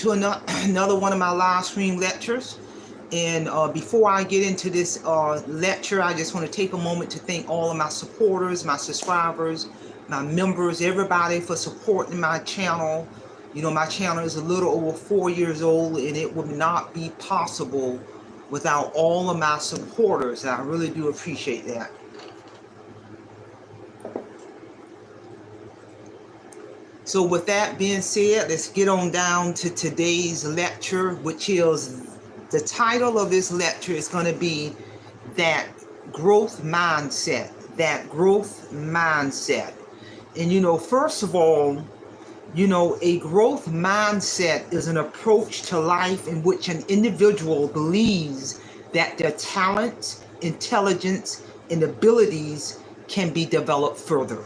to another one of my live stream lectures. And before I get into this lecture, I just want to take a moment to thank all of my supporters, my subscribers, my members, everybody for supporting my channel. You know, my channel is a little over 4 years old, and it would not be possible without all of my supporters. And I really do appreciate that. So with that being said, let's get on down to today's lecture, which is the title of this lecture is going to be that growth mindset, that growth mindset. And, you know, first of all, you know, a growth mindset is an approach to life in which an individual believes that their talents, intelligence, and abilities can be developed further.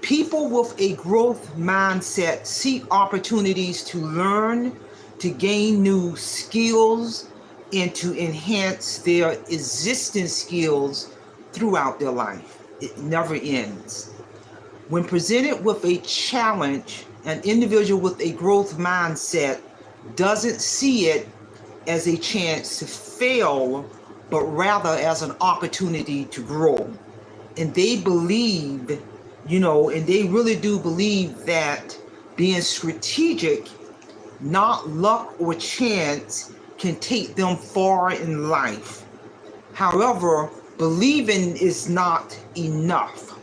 People with a growth mindset seek opportunities to learn, to gain new skills, and to enhance their existing skills throughout their life. It never ends. When presented with a challenge, an individual with a growth mindset doesn't see it as a chance to fail, but rather as an opportunity to grow. And they believe, you know, and they really do believe that being strategic, not luck or chance, can take them far in life. However, believing is not enough.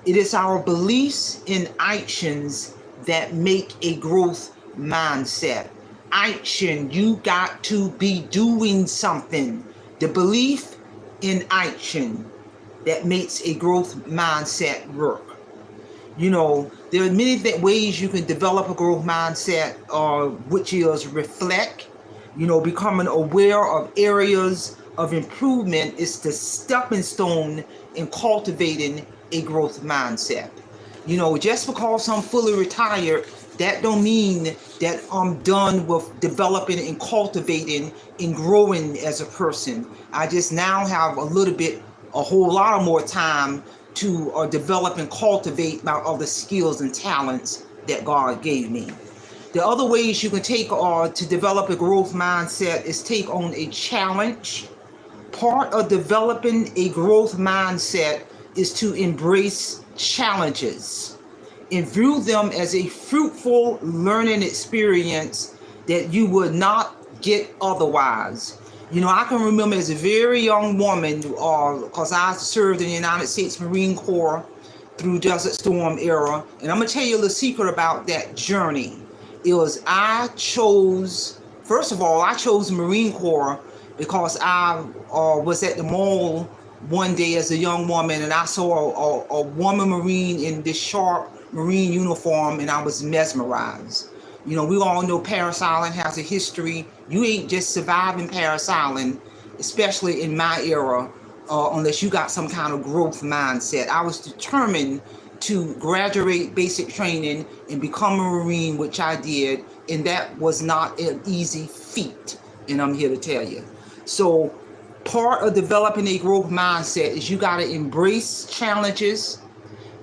It is our beliefs and actions that make a growth mindset. Action, you got to be doing something. The belief in action that makes a growth mindset work. You know, there are many ways you can develop a growth mindset, which is reflect, you know, becoming aware of areas of improvement is the stepping stone in cultivating a growth mindset. You know, just because I'm fully retired, that don't mean that I'm done with developing and cultivating and growing as a person. I just now have a whole lot of more time to develop and cultivate my other skills and talents that God gave me. The other ways you can take to develop a growth mindset is take on a challenge. Part of developing a growth mindset is to embrace challenges and view them as a fruitful learning experience that you would not get otherwise. You know, I can remember as a very young woman, because I served in the United States Marine Corps through Desert Storm era, and I'm going to tell you a little secret about that journey. It was first of all, I chose Marine Corps because I was at the mall one day as a young woman, and I saw a woman Marine in this sharp Marine uniform, and I was mesmerized. You know, we all know Parris Island has a history. You ain't just surviving Parris Island, especially in my era, unless you got some kind of growth mindset. I was determined to graduate basic training and become a Marine, which I did, and that was not an easy feat, and I'm here to tell you. So part of developing a growth mindset is you got to embrace challenges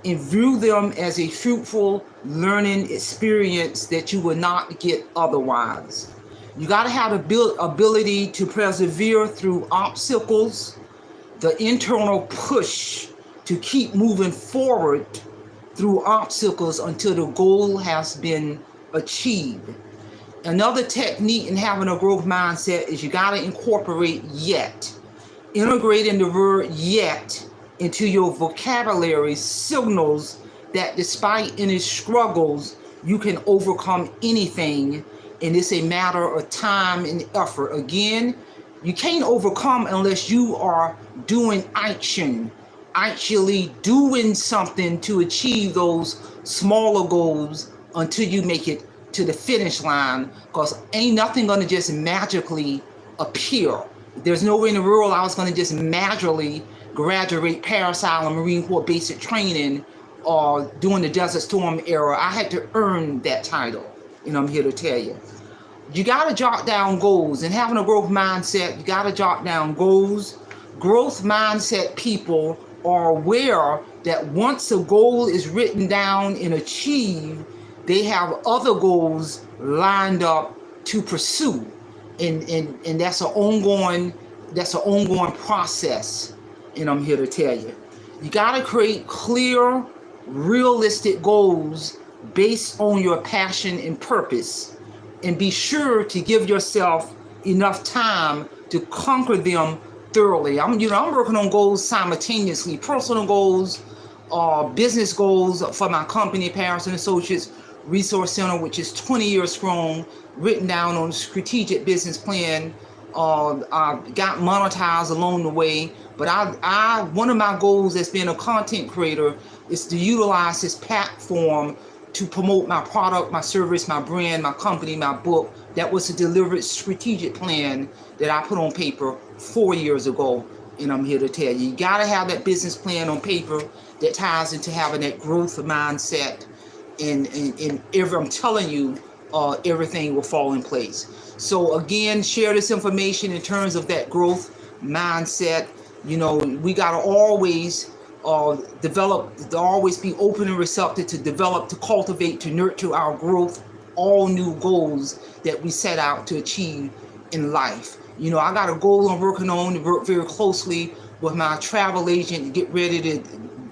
and view them as a fruitful learning experience that you will not get otherwise. You got to have the ability to persevere through obstacles, the internal push to keep moving forward through obstacles until the goal has been achieved. Another technique in having a growth mindset is you got to incorporate yet. Integrating the word yet into your vocabulary signals that despite any struggles, you can overcome anything, and it's a matter of time and effort. Again, you can't overcome unless you are doing action, actually doing something to achieve those smaller goals until you make it to the finish line, because ain't nothing gonna just magically appear. There's no way in the world I was gonna just magically graduate Parris Island Marine Corps basic training or during the Desert Storm era. I had to earn that title, and I'm here to tell you. You gotta jot down goals, and having a growth mindset, you gotta jot down goals. Growth mindset people are aware that once a goal is written down and achieved, they have other goals lined up to pursue, and that's an ongoing process. And I'm here to tell you, you got to create clear, realistic goals based on your passion and purpose, and be sure to give yourself enough time to conquer them thoroughly. I'm working on goals simultaneously: personal goals, business goals for my company, Paris and Associates Resource Center, which is 20 years strong, written down on a strategic business plan. I got monetized along the way, but I one of my goals as being a content creator is to utilize this platform to promote my product, my service, my brand, my company, my book. That was a deliberate strategic plan that I put on paper 4 years ago, and I'm here to tell you, you got to have that business plan on paper that ties into having that growth mindset, and I'm telling you, everything will fall in place. So again, share this information in terms of that growth mindset. We got to always develop, to always be open and receptive to develop, to cultivate, to nurture our growth, all new goals that we set out to achieve in life. I got a goal I'm working on, to work very closely with my travel agent to get ready to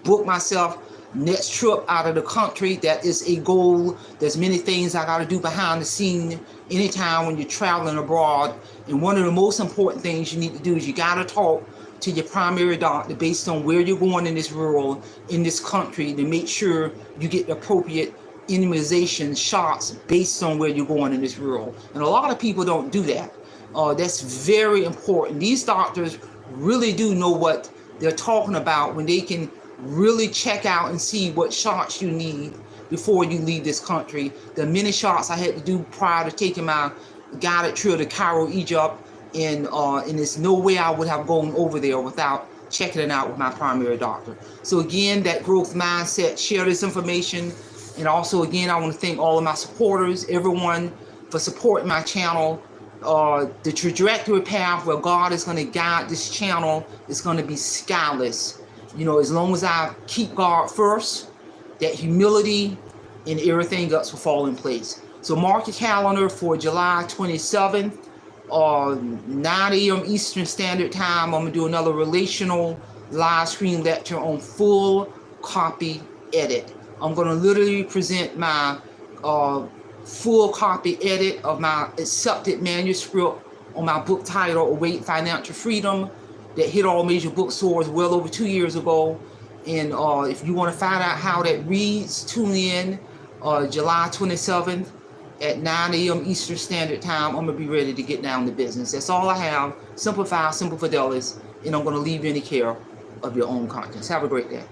book myself next trip out of the country. That is a goal. There's many things I got to do behind the scene anytime when you're traveling abroad. And one of the most important things you need to do is you got to talk to your primary doctor based on where you're going in this world, in this country, to make sure you get the appropriate immunization shots based on where you're going in this world. And a lot of people don't do that. That's very important. These doctors really do know what they're talking about when they can really check out and see what shots you need before you leave this country. The many shots I had to do prior to taking my guided trip to Cairo, Egypt, and there's no way I would have gone over there without checking it out with my primary doctor. So again, that growth mindset, share this information. And also, again, I want to thank all of my supporters, everyone, for supporting my channel. The trajectory path where God is going to guide this channel is going to be skyless. As long as I keep God first, that humility and everything else will fall in place. So mark your calendar for July 27th, 9 a.m. Eastern Standard Time. I'm going to do another relational live stream lecture on full copy edit. I'm going to literally present my full copy edit of my accepted manuscript on my book titled Await Financial Freedom, that hit all major bookstores well over 2 years ago. And if you want to find out how that reads, tune in July 27th at 9 a.m. Eastern Standard Time. I'm going to be ready to get down to business. That's all I have. Simplify, Simple Fidelis, and I'm going to leave you in the care of your own conscience. Have a great day.